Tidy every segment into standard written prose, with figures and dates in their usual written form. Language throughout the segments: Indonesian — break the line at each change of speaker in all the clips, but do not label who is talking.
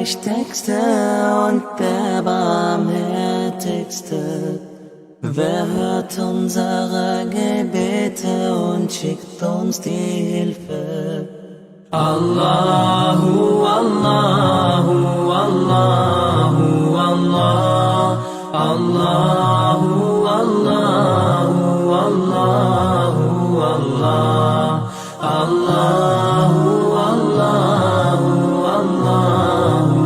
wichtigste und der barmherzigste. Wer hört unsere Gebete und schickt uns die Hilfe? Allahu, Allahu, Allahu, Allah, Allahu, Allahu, Allahu, Allah, Allahu, Allahu, Allahu,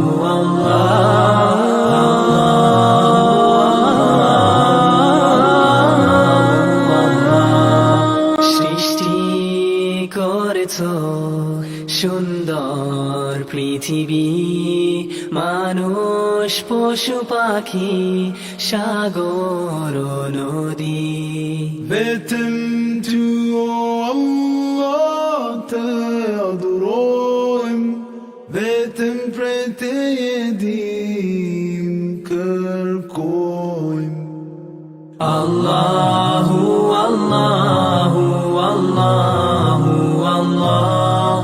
সৃষ্টি করেছো সুন্দর পৃথিবী, মানুষ পশু পাখি সাগর নদী।
Beten du Allah te adorim, beten prete yedim kerkoim.
Allahu, Allahu, Allahu, Allah,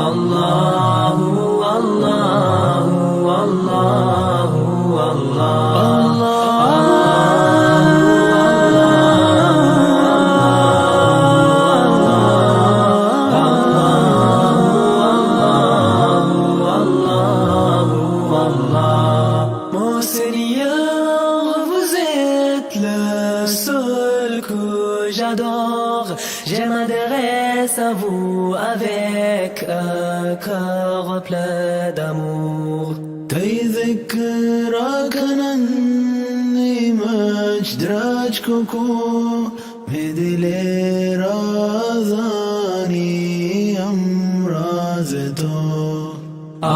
Allahu, Allahu, Allahu, Mon Seigneur, vous êtes le seul que j'adore. Je m'adresse à vous avec un cœur plein d'amour.
تذكرك أنني مجدرج كوكو بدلي رازاني أمرازتو.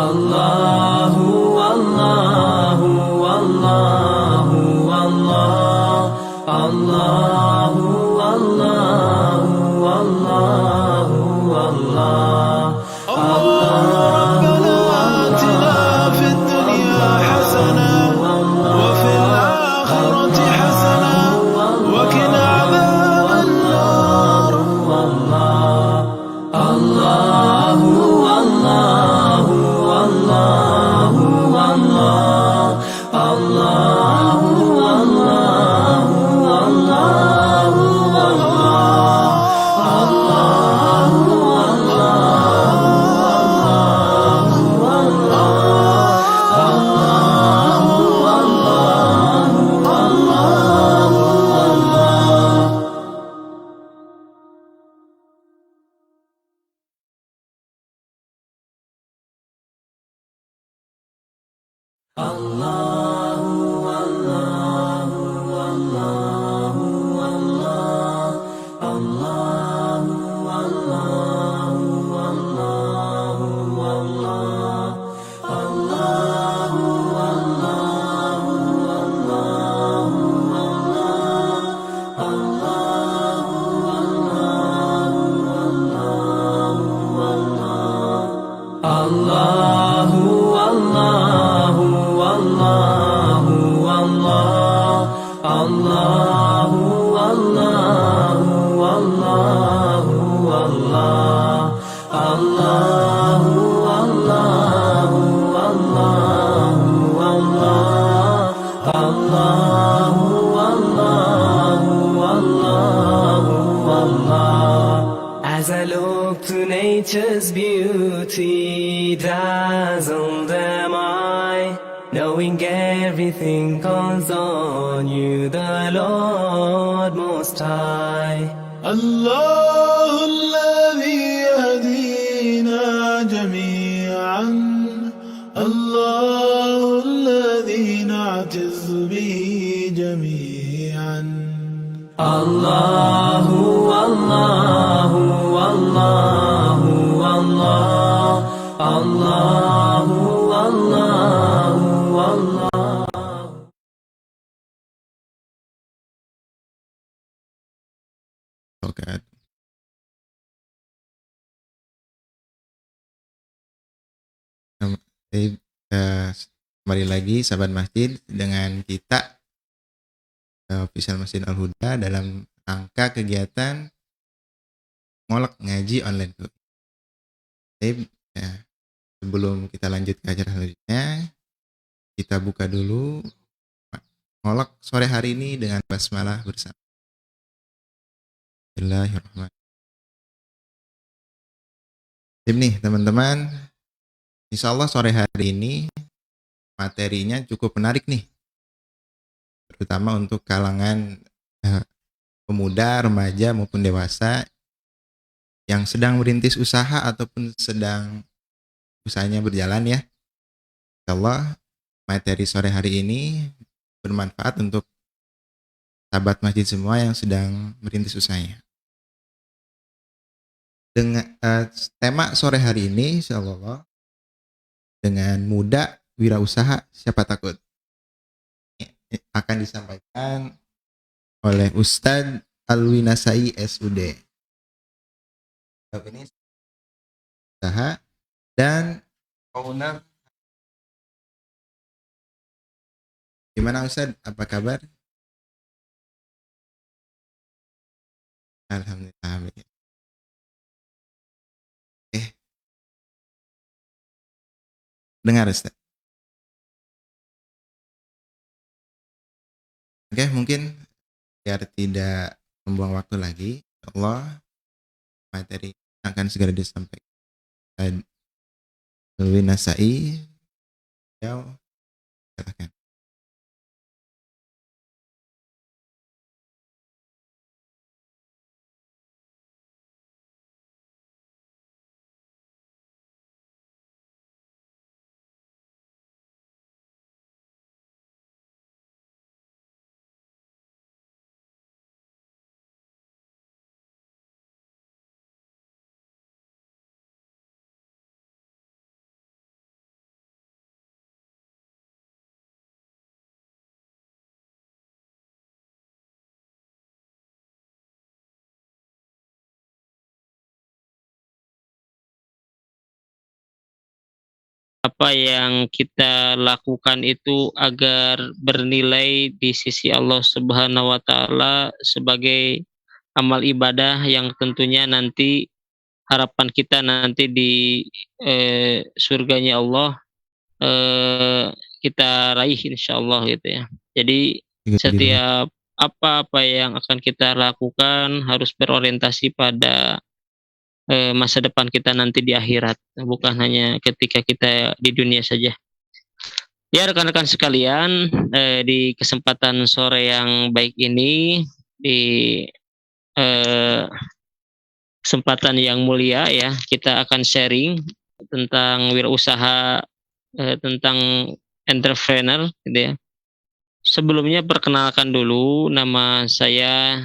Allahu, Allahu, Allahu, Allah, Allahu, Allahu, Allahu, Allah.
ربنا آتنا في الدنيا حسنة وفي الآخرة حسنة وقنا عذاب النار.
Allahu, Allahu, Allahu, Allah, Allahu, Allahu, Allahu, Allahu, Allahu, Allahu, Allah, Allahu, Allahu, Allahu, Allah, Allahu, Allahu, Allahu, Allah, Allahu, Allahu, Allahu, Allah. As I look to nature's beauty, dazzled am I, knowing everything calls on you, the Lord Most High.
الله الذي يهدينا جميعا، الله الذي نعتز به جميعا.
Allahu, Allahu, Allahu, Allah, Allahu, Allahu, Allah.
Oke. Kembali lagi sahabat masjid dengan kita official Masjid Al-Huda dalam rangka kegiatan ngolek ngaji online tuh. sebelum kita lanjut ke acara selanjutnya, kita buka dulu ngolok sore hari ini dengan basmalah bersama. Bismillahirrahmanirrahim. Nih teman-teman, insya Allah sore hari ini materinya cukup menarik nih, terutama untuk kalangan pemuda, remaja maupun dewasa yang sedang merintis usaha ataupun sedang usahanya berjalan ya. Insya Allah materi sore hari ini bermanfaat untuk sahabat masjid semua yang sedang merintis usahanya. Dengan tema sore hari ini insya Allah dengan muda wirausaha siapa takut, akan disampaikan oleh Ustadz Alwi Nasai SUD. Ini usaha dan owner. Gimana Ustadz? Apa kabar? Alhamdulillah. Dengar Ustadz. Oke, mungkin biar tidak membuang waktu lagi, Allah materi akan segera disampaikan. Alwi Nasai, ya, silakan.
Apa yang kita lakukan itu agar bernilai di sisi Allah Subhanahu wa taala sebagai amal ibadah yang tentunya nanti harapan kita nanti di surganya Allah kita raih insyaallah gitu ya. Jadi setiap apa yang akan kita lakukan harus berorientasi pada masa depan kita nanti di akhirat, bukan hanya ketika kita di dunia saja. Ya rekan-rekan sekalian, di kesempatan sore yang baik ini, di kesempatan yang mulia ya, kita akan sharing tentang wirausaha, tentang entrepreneur gitu ya. Sebelumnya perkenalkan dulu, nama saya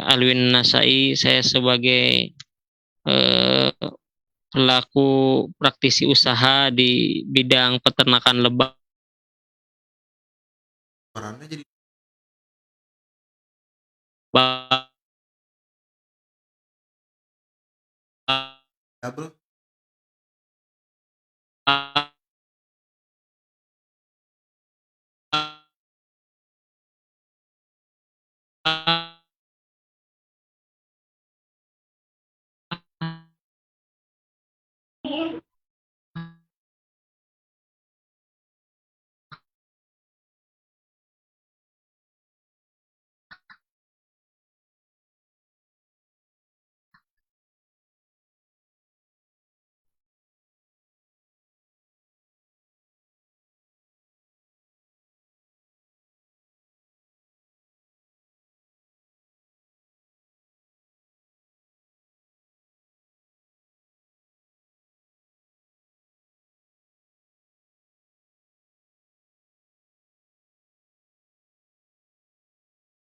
Alwin Nasai, saya sebagai pelaku praktisi usaha di bidang peternakan lebah.
Orangnya jadi double.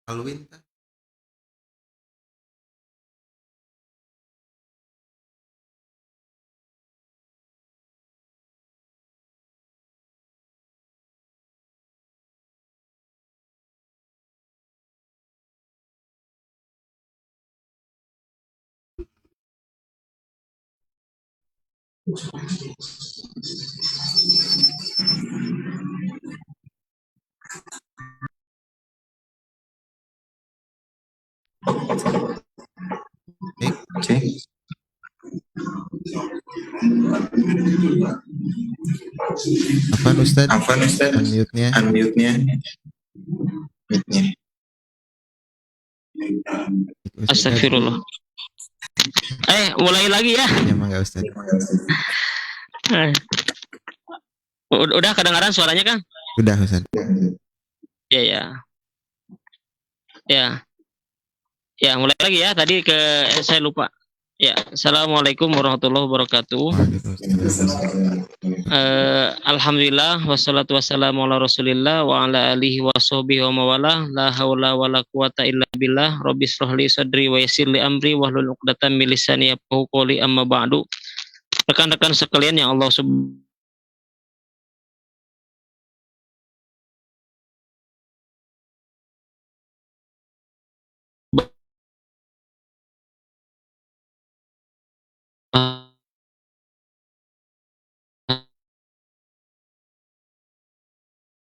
Alwin kan? Cek. Afwan Ustadz,
Afwan Ustaz,
unmute-nya.
unmute-nya.
Ustadz.
Astagfirullah. Mulai lagi ya.
Ya mangga Ustadz.
Udah kedengaran suaranya, Kang?
Udah Ustadz.
Ya. Ya, mulai lagi ya. Tadi saya lupa. Ya, Assalamualaikum warahmatullahi wabarakatuh. Alhamdulillah wassalatu wassalamu ala Rasulillah wa ala alihi wa sahbihi wa mawalah. La haula wala quwata illa billah. Rabbis shrah li sadri wa yassir li amri wahlul 'uqdatam min lisani yafqahu qawli, amma ba'du. Rekan-rekan sekalian yang Allah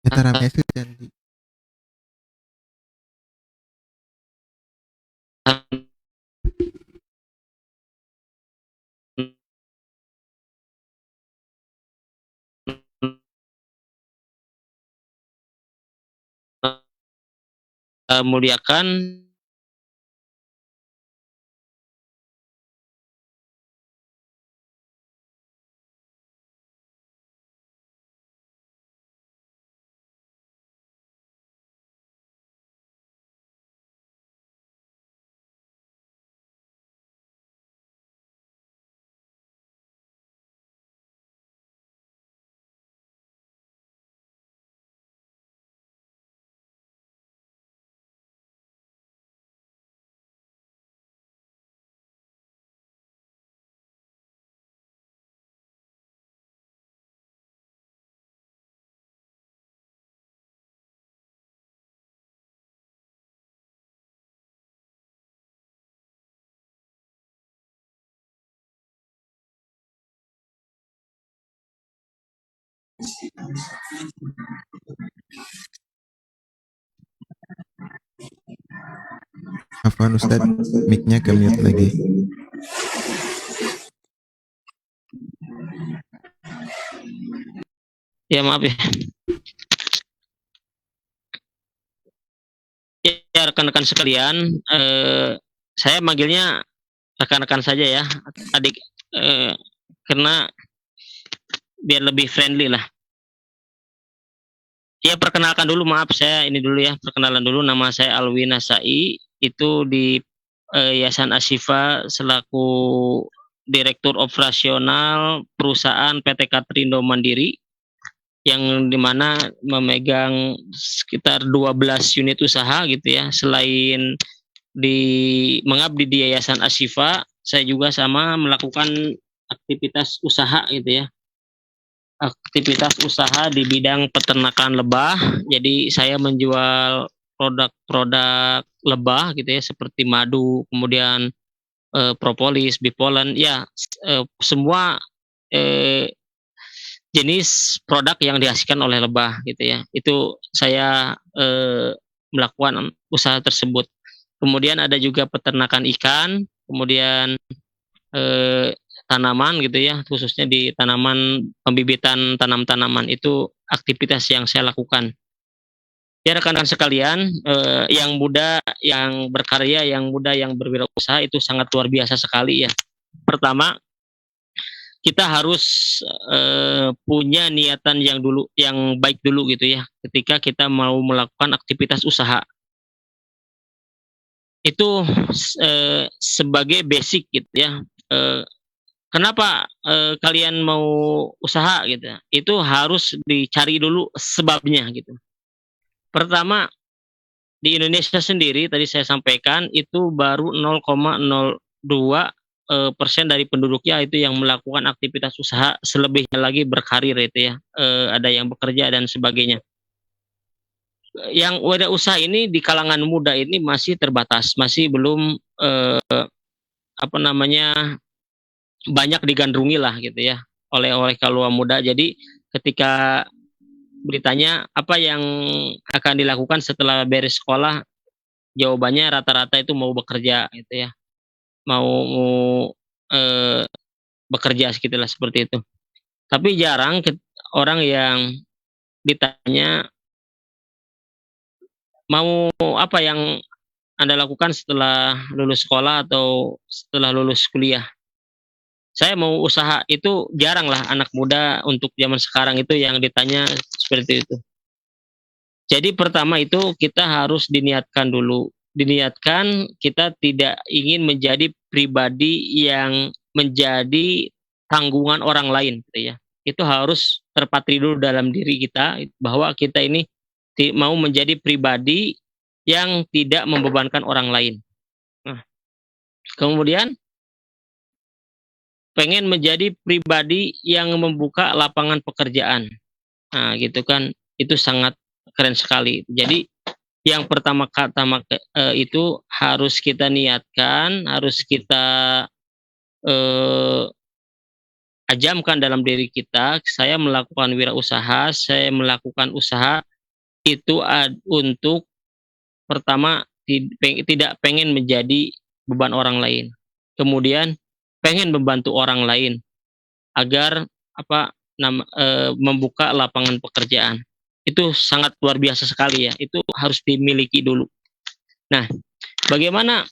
Kita ramai itu janji.
muliakan
Afwan Ustadz, mic-nya ke mute lagi.
ya maaf ya. Ya rekan-rekan sekalian, saya manggilnya rekan-rekan saja ya, adik, karena biar lebih friendly lah. Ya perkenalkan dulu, maaf saya ini dulu ya, perkenalan dulu, nama saya Alwi Nasai, itu di Yayasan Ashifa selaku Direktur Operasional Perusahaan PT Katrindo Mandiri, yang dimana memegang sekitar 12 unit usaha gitu ya. Selain mengabdi di Yayasan Ashifa, saya juga sama melakukan aktivitas usaha gitu ya. Aktivitas usaha di bidang peternakan lebah. Jadi saya menjual produk-produk lebah gitu ya, seperti madu, kemudian propolis, bipolen, ya semua jenis produk yang dihasilkan oleh lebah gitu ya. Itu saya melakukan usaha tersebut. Kemudian ada juga peternakan ikan, kemudian tanaman gitu ya, khususnya di tanaman, pembibitan tanam-tanaman, itu aktivitas yang saya lakukan. Ya rekan-rekan sekalian, yang muda, yang berkarya, yang muda, yang berwirausaha itu sangat luar biasa sekali ya. Pertama, kita harus punya niatan yang baik dulu gitu ya, ketika kita mau melakukan aktivitas usaha. Itu sebagai basic gitu ya. Kenapa kalian mau usaha gitu? Itu harus dicari dulu sebabnya gitu. Pertama, di Indonesia sendiri tadi saya sampaikan itu baru 0,02% dari penduduknya itu yang melakukan aktivitas usaha, selebihnya lagi berkarir itu ya. Ada yang bekerja dan sebagainya. Yang wirausaha ini di kalangan muda ini masih terbatas, masih belum banyak digandrungi lah gitu ya oleh kalangan muda. Jadi ketika beritanya apa yang akan dilakukan setelah beres sekolah, jawabannya rata-rata itu mau bekerja gitu ya, mau bekerja segitulah, seperti itu. Tapi jarang orang yang ditanya mau apa yang Anda lakukan setelah lulus sekolah atau setelah lulus kuliah. Saya mau usaha, itu jarang lah anak muda untuk zaman sekarang itu yang ditanya seperti itu. Jadi pertama itu kita harus diniatkan dulu. Diniatkan kita tidak ingin menjadi pribadi yang menjadi tanggungan orang lain gitu ya. Itu harus terpatri dulu dalam diri kita bahwa kita ini mau menjadi pribadi yang tidak membebankan orang lain. Nah, kemudian pengen menjadi pribadi yang membuka lapangan pekerjaan. Nah, gitu kan, itu sangat keren sekali. Jadi yang pertama itu harus kita niatkan, harus kita ajamkan dalam diri kita. Saya melakukan wirausaha, saya melakukan usaha itu untuk pertama tidak pengen menjadi beban orang lain. Kemudian pengen membantu orang lain agar membuka lapangan pekerjaan. Itu sangat luar biasa sekali ya. Itu harus dimiliki dulu. Nah, bagaimana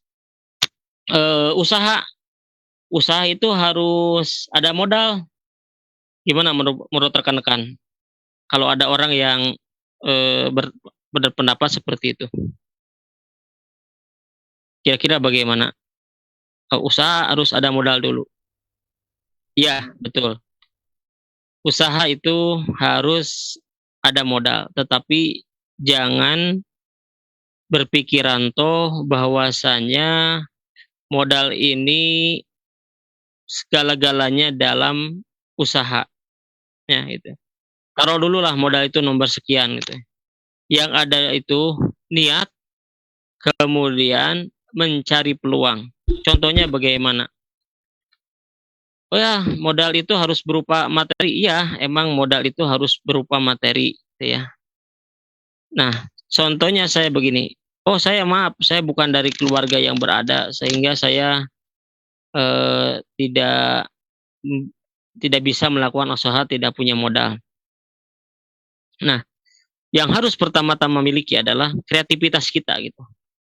usaha? Usaha itu harus ada modal. Gimana menurut rekan-rekan? Kalau ada orang yang berpendapat seperti itu, kira-kira bagaimana? Usaha harus ada modal dulu. Iya, betul. Usaha itu harus ada modal, tetapi jangan berpikiran bahwasanya modal ini segala-galanya dalam usaha. Ya, itu. Taruh dulu lah modal itu nomor sekian gitu. Yang ada itu niat, kemudian mencari peluang. Contohnya bagaimana? Oh ya, modal itu harus berupa materi. Iya, emang modal itu harus berupa materi, gitu ya. Nah, contohnya saya begini. Oh, saya bukan dari keluarga yang berada, sehingga saya tidak bisa melakukan usaha, tidak punya modal. Nah, yang harus pertama-tama miliki adalah kreativitas kita gitu.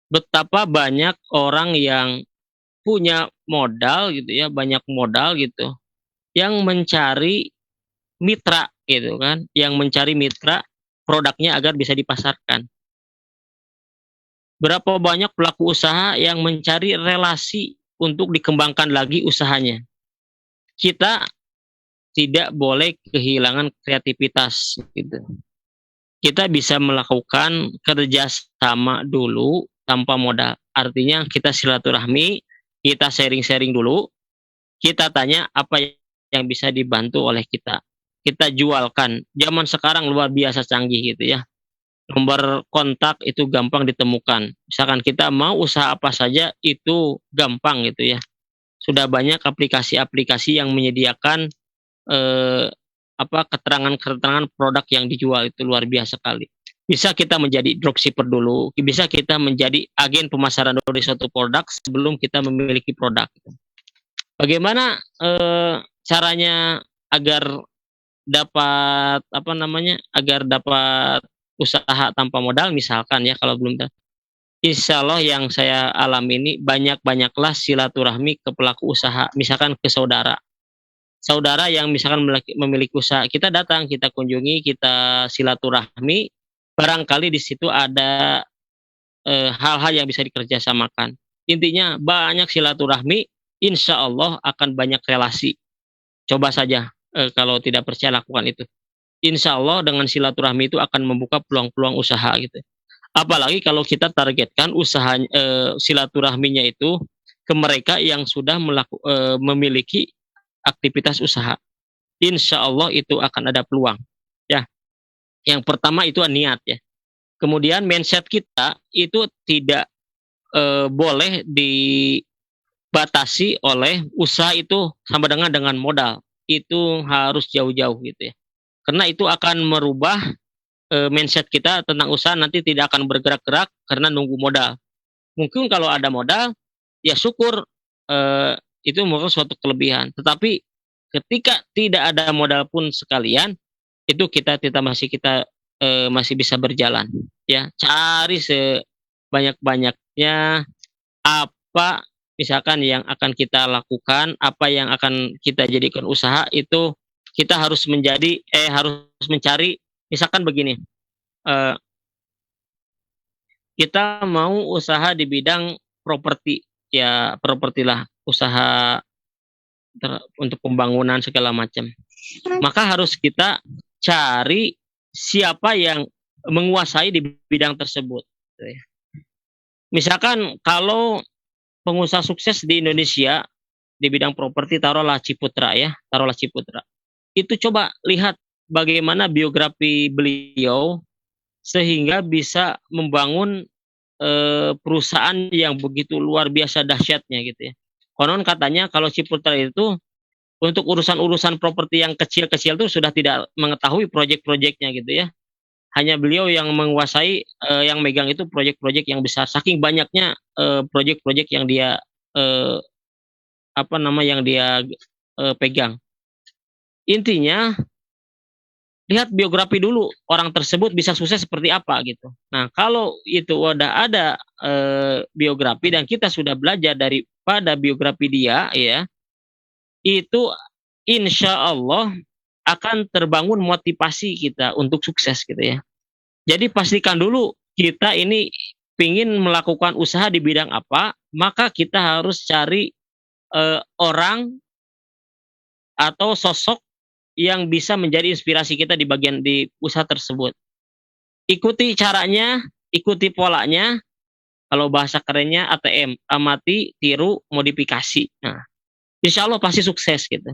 Betapa banyak orang yang punya modal gitu ya, banyak modal gitu, yang mencari mitra gitu kan, yang mencari mitra produknya agar bisa dipasarkan. Berapa banyak pelaku usaha yang mencari relasi untuk dikembangkan lagi usahanya. Kita tidak boleh kehilangan kreativitas gitu. Kita bisa melakukan kerjasama dulu tanpa modal. Artinya kita silaturahmi, kita sharing-sharing dulu, kita tanya apa yang bisa dibantu oleh kita. Kita jualkan. Zaman sekarang luar biasa canggih gitu ya. Nomor kontak itu gampang ditemukan. Misalkan kita mau usaha apa saja itu gampang gitu ya. Sudah banyak aplikasi-aplikasi yang menyediakan keterangan-keterangan produk yang dijual, itu luar biasa sekali. Bisa kita menjadi dropshipper dulu, bisa kita menjadi agen pemasaran dari suatu produk sebelum kita memiliki produk. Bagaimana caranya agar dapat usaha tanpa modal, misalkan ya, kalau belum tahu. Insya Allah yang saya alami ini banyak-banyaklah silaturahmi ke pelaku usaha, misalkan ke saudara yang misalkan memiliki usaha, kita datang, kita kunjungi, kita silaturahmi, barangkali di situ ada hal-hal yang bisa dikerjasamakan. Intinya banyak silaturahmi, insya Allah akan banyak relasi. Coba saja kalau tidak percaya lakukan itu. Insya Allah dengan silaturahmi itu akan membuka peluang-peluang usaha gitu. Apalagi kalau kita targetkan usaha silaturahminya itu ke mereka yang sudah memiliki aktivitas usaha. Insya Allah itu akan ada peluang. Ya, yang pertama itu niat ya. Kemudian mindset kita itu tidak boleh dibatasi oleh usaha itu sama dengan modal. Itu harus jauh-jauh gitu ya. Karena itu akan merubah mindset kita tentang usaha, nanti tidak akan bergerak-gerak karena nunggu modal. Mungkin kalau ada modal, ya syukur, itu merupakan suatu kelebihan. Tetapi ketika tidak ada modal pun sekalian, itu kita masih bisa berjalan, ya. Cari sebanyak-banyaknya apa misalkan yang akan kita lakukan, apa yang akan kita jadikan usaha, itu kita harus harus mencari. Misalkan begini, eh, kita mau usaha di bidang properti, ya properti lah, usaha untuk pembangunan segala macam. Maka harus kita cari siapa yang menguasai di bidang tersebut. Misalkan kalau pengusaha sukses di Indonesia di bidang properti, taruhlah Ciputra, ya, taruhlah Ciputra. Itu coba lihat bagaimana biografi beliau sehingga bisa membangun perusahaan yang begitu luar biasa dahsyatnya gitu ya. Konon katanya kalau Ciputra itu untuk urusan-urusan properti yang kecil-kecil itu sudah tidak mengetahui proyek-proyeknya gitu ya. Hanya beliau yang menguasai, yang megang itu proyek-proyek yang besar. Saking banyaknya proyek-proyek yang dia pegang. Intinya lihat biografi dulu orang tersebut bisa sukses seperti apa gitu. Nah, kalau itu udah ada biografi dan kita sudah belajar daripada biografi dia, ya, itu insya Allah akan terbangun motivasi kita untuk sukses gitu ya. Jadi pastikan dulu kita ini ingin melakukan usaha di bidang apa, maka kita harus cari orang atau sosok yang bisa menjadi inspirasi kita di usaha tersebut. Ikuti caranya, ikuti polanya. Kalau bahasa kerennya ATM, amati, tiru, modifikasi. Nah, insya Allah pasti sukses gitu.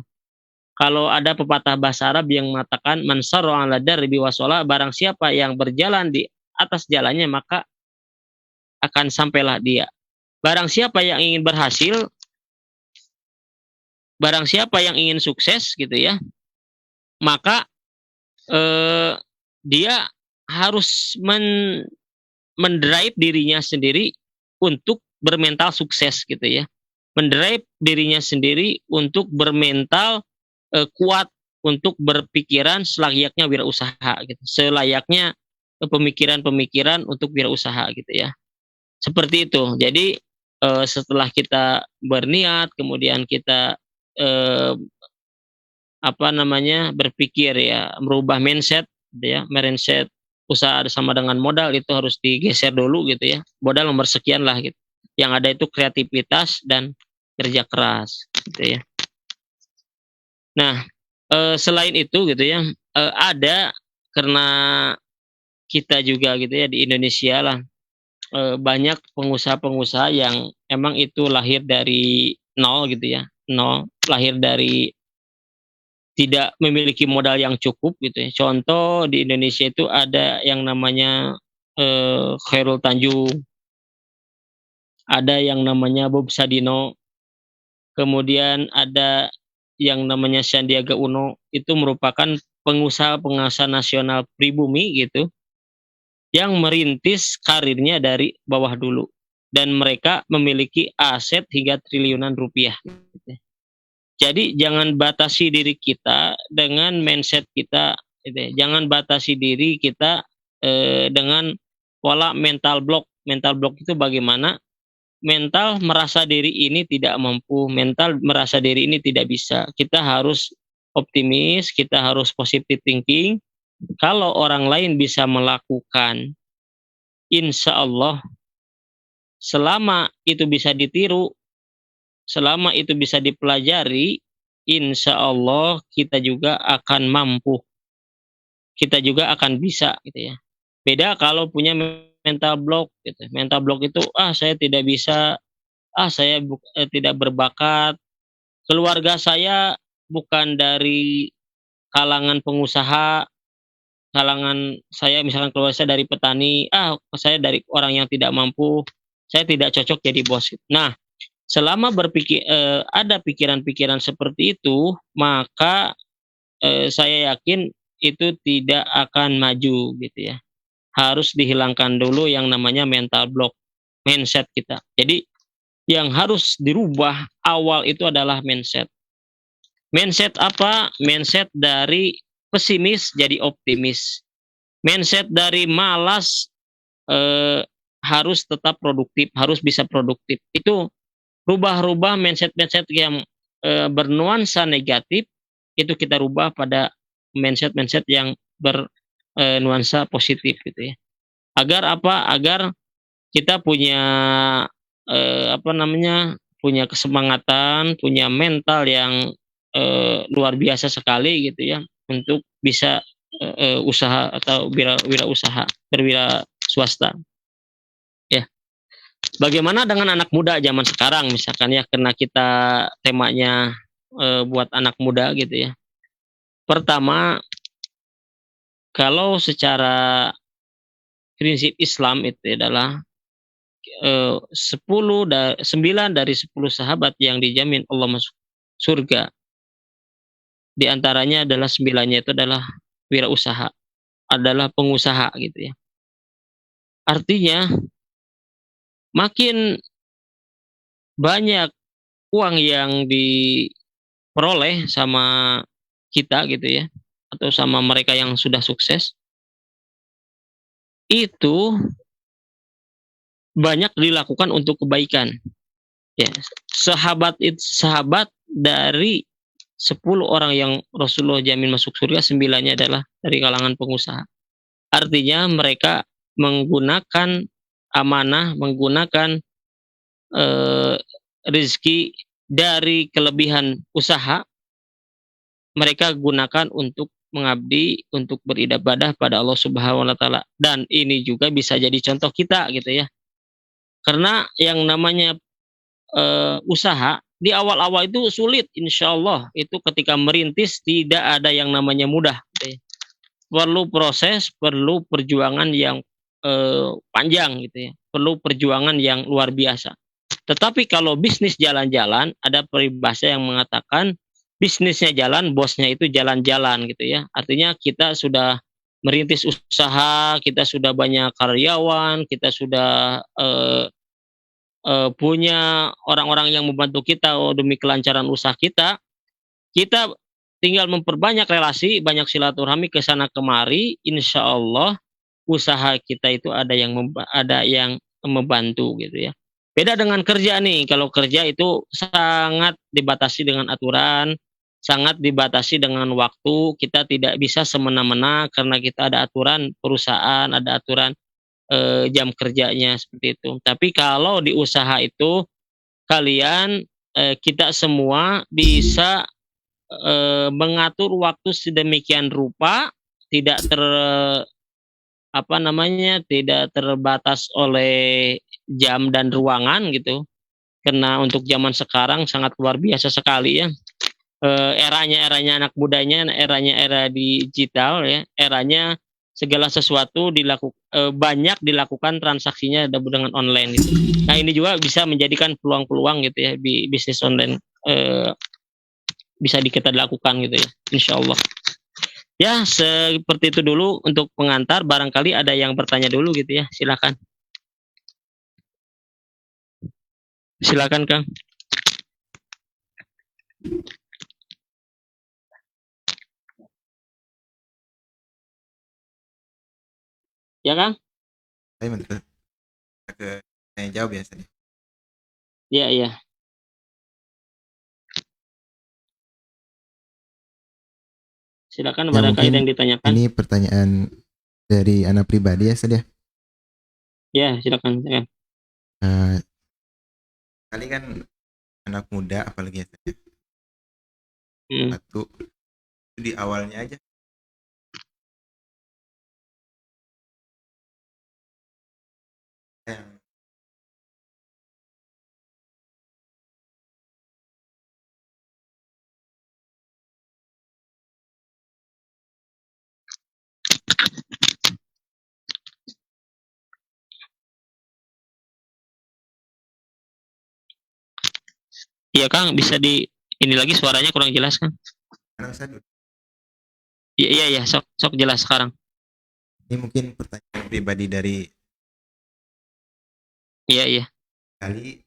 Kalau ada pepatah bahasa Arab yang mengatakan man sarra ala darbi wasola, barang siapa yang berjalan di atas jalannya maka akan sampailah dia. Barang siapa yang ingin berhasil, barang siapa yang ingin sukses gitu ya, maka dia harus mendrive dirinya sendiri untuk bermental sukses gitu ya. Mendrive dirinya sendiri untuk bermental kuat, untuk berpikiran selayaknya wirausaha gitu. Selayaknya pemikiran-pemikiran untuk wirausaha gitu ya. Seperti itu. Jadi setelah kita berniat, kemudian kita berpikir ya, merubah mindset gitu ya, mindset usaha sama dengan modal itu harus digeser dulu gitu ya. Modal nomor sekian lah gitu. Yang ada itu kreativitas dan kerja keras gitu ya. Nah, selain itu gitu ya, ada karena kita juga gitu ya di Indonesia lah, banyak pengusaha-pengusaha yang emang itu lahir dari nol gitu ya, nol, lahir dari tidak memiliki modal yang cukup gitu ya. Contoh di Indonesia itu ada yang namanya Khairul Tanjung, ada yang namanya Bob Sadino, kemudian ada yang namanya Sandiaga Uno. Itu merupakan pengusaha-pengusaha nasional pribumi gitu yang merintis karirnya dari bawah dulu dan mereka memiliki aset hingga triliunan rupiah gitu. Jadi jangan batasi diri kita dengan mindset kita gitu. Jangan batasi diri kita dengan pola mental block. Mental block itu bagaimana? Mental merasa diri ini tidak mampu, mental merasa diri ini tidak bisa. Kita harus optimis, kita harus positive thinking. Kalau orang lain bisa melakukan, insya Allah, selama itu bisa ditiru, selama itu bisa dipelajari, insya Allah kita juga akan mampu. Kita juga akan bisa gitu ya. Beda kalau punya mental block gitu. Mental block itu saya tidak bisa, saya tidak berbakat. Keluarga saya bukan dari kalangan pengusaha, kalangan saya misalkan keluarga saya dari petani, saya dari orang yang tidak mampu, saya tidak cocok jadi bos. Nah, selama ada pikiran-pikiran seperti itu, maka saya yakin itu tidak akan maju gitu ya. Harus dihilangkan dulu yang namanya mental block, mindset kita. Jadi yang harus dirubah awal itu adalah mindset. Mindset apa? Mindset dari pesimis jadi optimis. Mindset dari malas harus tetap produktif, harus bisa produktif. Itu rubah-rubah mindset-mindset yang bernuansa negatif, itu kita rubah pada mindset-mindset yang bernuansa positif gitu ya. Agar apa? Agar kita punya apa namanya? Punya kesemangatan, punya mental yang luar biasa sekali gitu ya untuk bisa usaha atau wira usaha, berwira swasta. Ya. Bagaimana dengan anak muda zaman sekarang misalkan ya, karena kita temanya buat anak muda gitu ya. Pertama, kalau secara prinsip Islam itu adalah 9 dari 10 sahabat yang dijamin Allah masuk surga. Di antaranya adalah 9-nya itu adalah wirausaha, adalah pengusaha gitu ya. Artinya makin banyak uang yang diperoleh sama kita gitu ya, atau sama mereka yang sudah sukses, itu banyak dilakukan untuk kebaikan. Ya, sahabat dari 10 orang yang Rasulullah jamin masuk surga, 9-nya adalah dari kalangan pengusaha. Artinya mereka menggunakan amanah, menggunakan eh, rezeki dari kelebihan usaha, mereka gunakan untuk mengabdi, untuk beribadah pada Allah Subhanahu wa taala. Dan ini juga bisa jadi contoh kita gitu ya. Karena yang namanya usaha di awal-awal itu sulit, insya Allah itu ketika merintis tidak ada yang namanya mudah gitu ya. Perlu proses, perlu perjuangan yang panjang gitu ya, perlu perjuangan yang luar biasa. Tetapi kalau bisnis jalan-jalan, ada peribahasa yang mengatakan bisnisnya jalan, bosnya itu jalan-jalan gitu ya. Artinya kita sudah merintis usaha, kita sudah banyak karyawan, kita sudah punya orang-orang yang membantu kita demi kelancaran usaha kita, kita tinggal memperbanyak relasi, banyak silaturahmi ke sana kemari, insya Allah usaha kita itu ada yang membantu gitu ya. Beda dengan kerja nih, kalau kerja itu sangat dibatasi dengan aturan, sangat dibatasi dengan waktu, kita tidak bisa semena-mena karena kita ada aturan perusahaan, ada aturan jam kerjanya seperti itu. Tapi kalau di usaha itu kalian kita semua bisa mengatur waktu sedemikian rupa, tidak apa namanya, tidak terbatas oleh jam dan ruangan gitu. Karena untuk zaman sekarang sangat luar biasa sekali ya. Eranya anak mudanya, eranya era digital ya, eranya segala sesuatu banyak dilakukan transaksinya dengan online gitu. Nah, ini juga bisa menjadikan peluang-peluang gitu ya di bisnis online, bisa kita lakukan gitu ya, insya Allah. Ya, seperti itu dulu untuk pengantar. Barangkali ada yang bertanya dulu gitu ya, silakan. Silakan Kang. Ya Kang?
Saya bentuk ke tanya jawab biasanya.
Iya, iya. Silakan,
Ya
barangkali ada
mungkin
yang ditanyakan.
ini pertanyaan dari anak pribadi ya Ustaz ya.
Ya, silakan. Ya.
Kali kan anak muda apalagi ya Ustaz ya.
Hmm.
Satu itu di awalnya aja yang
Iya Kang, bisa ini lagi suaranya kurang jelas Kang.
karena Ustaz
Iya, iya, iya, sok sok jelas sekarang.
ini mungkin pertanyaan pribadi dari
Iya, iya.
kali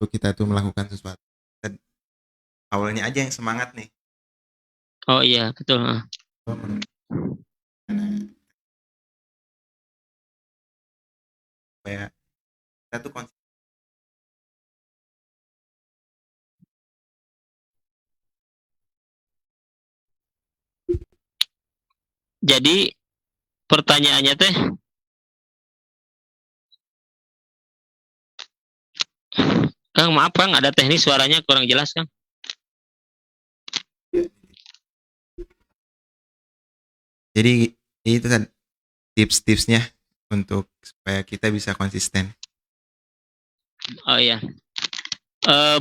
kita tuh melakukan sesuatu. Dan awalnya aja yang semangat nih.
Oh iya, betul.
Supaya kita tuh konsisten.
Jadi pertanyaannya teh, Kang, maaf Kang, ada teknis suaranya kurang jelas Kang.
Jadi itu kan tips-tipsnya untuk supaya kita bisa konsisten.
Oh iya.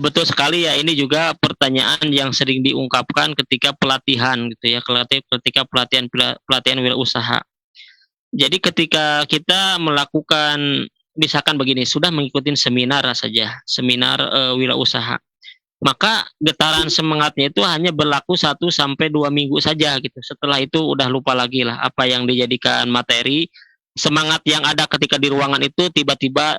Betul sekali ya, ini juga pertanyaan yang sering diungkapkan ketika pelatihan gitu ya, ketika pelatihan wirausaha. Jadi ketika kita melakukan, misalkan begini, sudah mengikuti seminar saja, seminar wirausaha, maka getaran semangatnya itu hanya berlaku 1 sampai 2 minggu saja gitu. Setelah itu udah lupa lagi lah apa yang dijadikan materi. Semangat yang ada ketika di ruangan itu tiba-tiba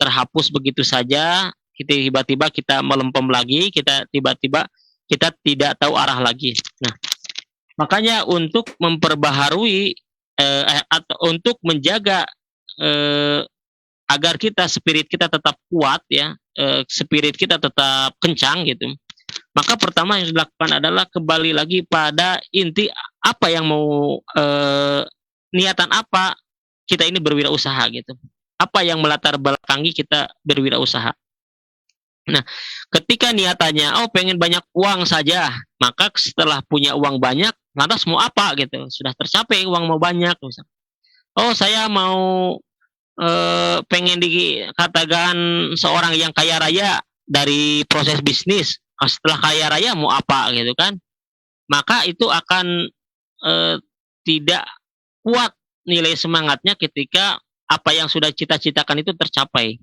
terhapus begitu saja. Tiba-tiba kita melempem lagi, tiba-tiba kita tidak tahu arah lagi. Nah, makanya untuk memperbaharui atau untuk menjaga agar spirit kita tetap kuat ya, spirit kita tetap kencang gitu. Maka pertama yang dilakukan adalah kembali lagi pada inti apa yang mau niatan apa kita ini berwirausaha gitu. Apa yang melatar belakangi kita berwirausaha. Nah, ketika niatannya pengen banyak uang saja, maka setelah punya uang banyak, lantas mau apa gitu? Sudah tercapai uang mau banyak, misalnya. Oh, saya mau pengen dikatakan seorang yang kaya raya dari proses bisnis. Setelah kaya raya mau apa gitu kan? Maka itu akan tidak kuat nilai semangatnya ketika apa yang sudah cita-citakan itu tercapai.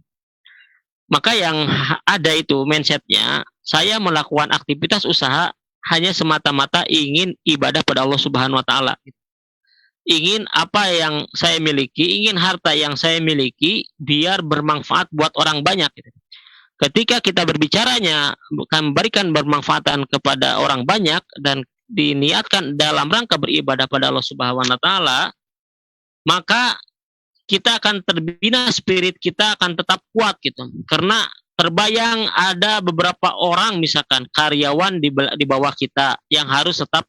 Maka yang ada itu mindsetnya, saya melakukan aktivitas usaha hanya semata-mata ingin ibadah pada Allah Subhanahu Wa Taala. Ingin apa yang saya miliki, ingin harta yang saya miliki, biar bermanfaat buat orang banyak. Ketika kita berbicaranya, bukan memberikan bermanfaatan kepada orang banyak dan diniatkan dalam rangka beribadah pada Allah Subhanahu Wa Taala, maka kita akan terbina, spirit kita akan tetap kuat gitu. Karena terbayang ada beberapa orang misalkan karyawan di bawah kita yang harus tetap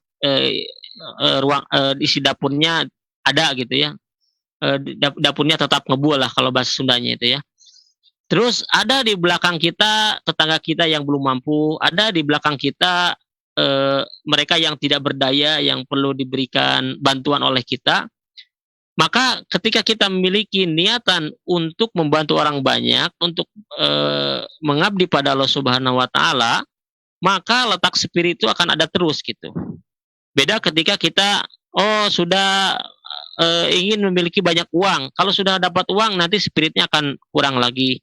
isi dapurnya ada gitu ya. Dapurnya tetap ngebul lah kalau bahasa Sundanya itu ya. Terus ada di belakang kita tetangga kita yang belum mampu, ada di belakang kita mereka yang tidak berdaya yang perlu diberikan bantuan oleh kita. Maka ketika kita memiliki niatan untuk membantu orang banyak, untuk mengabdi pada Allah Subhanahu Wa Taala, maka letak spirit itu akan ada terus gitu. Beda ketika kita sudah ingin memiliki banyak uang. Kalau sudah dapat uang, nanti spiritnya akan kurang lagi.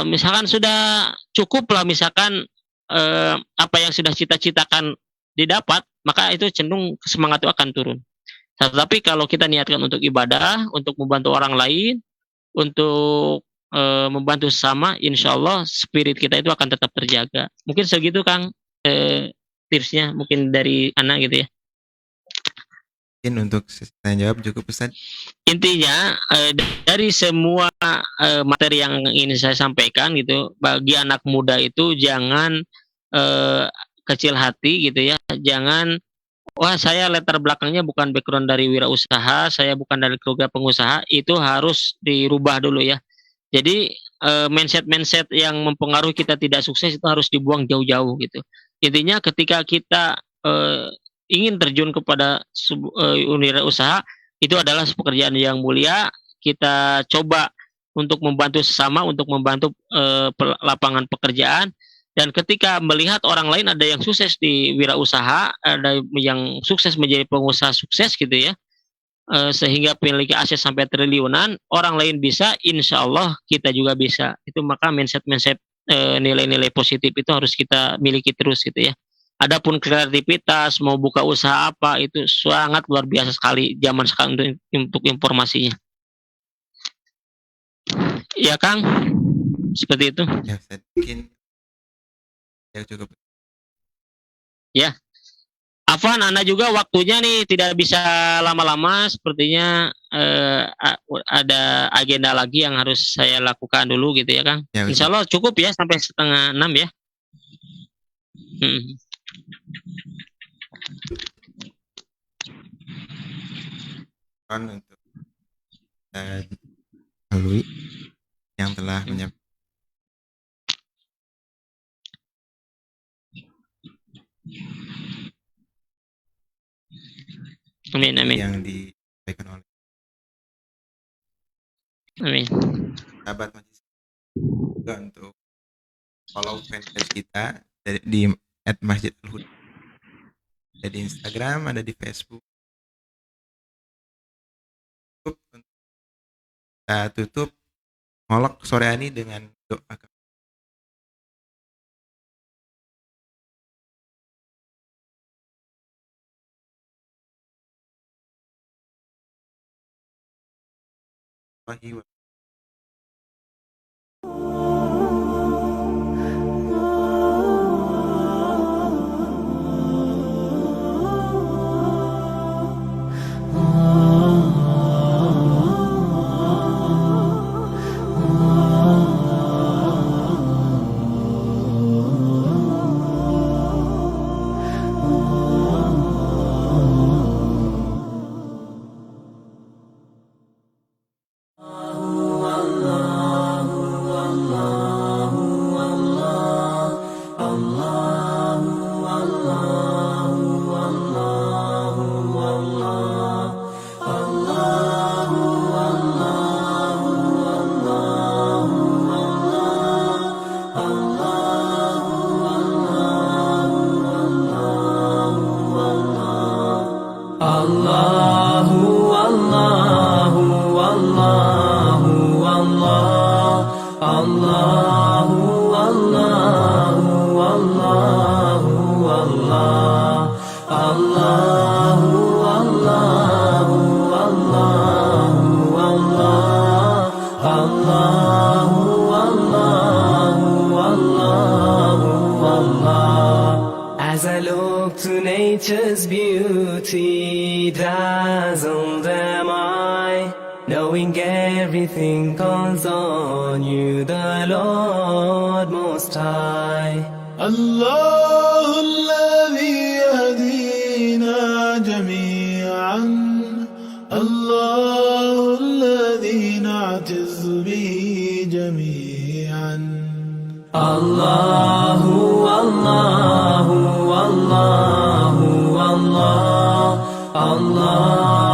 Misalkan sudah cukup lah, misalkan apa yang sudah cita-citakan didapat, maka itu cenderung semangat itu akan turun. Tetapi kalau kita niatkan untuk ibadah, untuk membantu orang lain, untuk membantu sesama, insya Allah spirit kita itu akan tetap terjaga. Mungkin segitu Kang tipsnya, mungkin dari Ana gitu ya.
Mungkin untuk tanya jawab cukup Ustaz.
Intinya dari semua materi yang ini saya sampaikan gitu, bagi anak muda itu jangan kecil hati gitu ya, jangan wah saya latar belakangnya bukan background dari wirausaha, saya bukan dari keluarga pengusaha, itu harus dirubah dulu ya. Jadi mindset yang mempengaruhi kita tidak sukses itu harus dibuang jauh-jauh gitu. Intinya ketika kita ingin terjun kepada wirausaha, itu adalah pekerjaan yang mulia. Kita coba untuk membantu sesama, untuk membantu lapangan pekerjaan. Dan ketika melihat orang lain ada yang sukses di wirausaha, ada yang sukses menjadi pengusaha sukses gitu ya, sehingga memiliki aset sampai triliunan, orang lain bisa, insya Allah kita juga bisa. Itu maka mindset nilai-nilai positif itu harus kita miliki terus gitu ya. Adapun kreativitas, mau buka usaha apa, itu sangat luar biasa sekali zaman sekarang untuk informasinya. Ya Kang? seperti itu.
Ya Ustaz, mungkin ya cukup.
Ya, Afwan, Anda juga waktunya nih tidak bisa lama-lama. Sepertinya ada agenda lagi yang harus saya lakukan dulu gitu ya, Kang.
Ya,
Insya Allah cukup ya sampai 5:30 ya.
Untuk melalui yang telah menyampaikan
Amin, amin.
yang disampaikan oleh
Amin.
sahabat majlis juga untuk follow fanpage kita di @masjid-al-huda. Ada di Instagram, ada di Facebook. Kita tutup ngolok sore ini dengan doa.
As I look to nature's beauty, dazzled am I, knowing everything calls on you, the Lord Most High.
الله الذي يهدينا جميعا، الله الذي نعتز به جميعا.
الله الله الله الله الله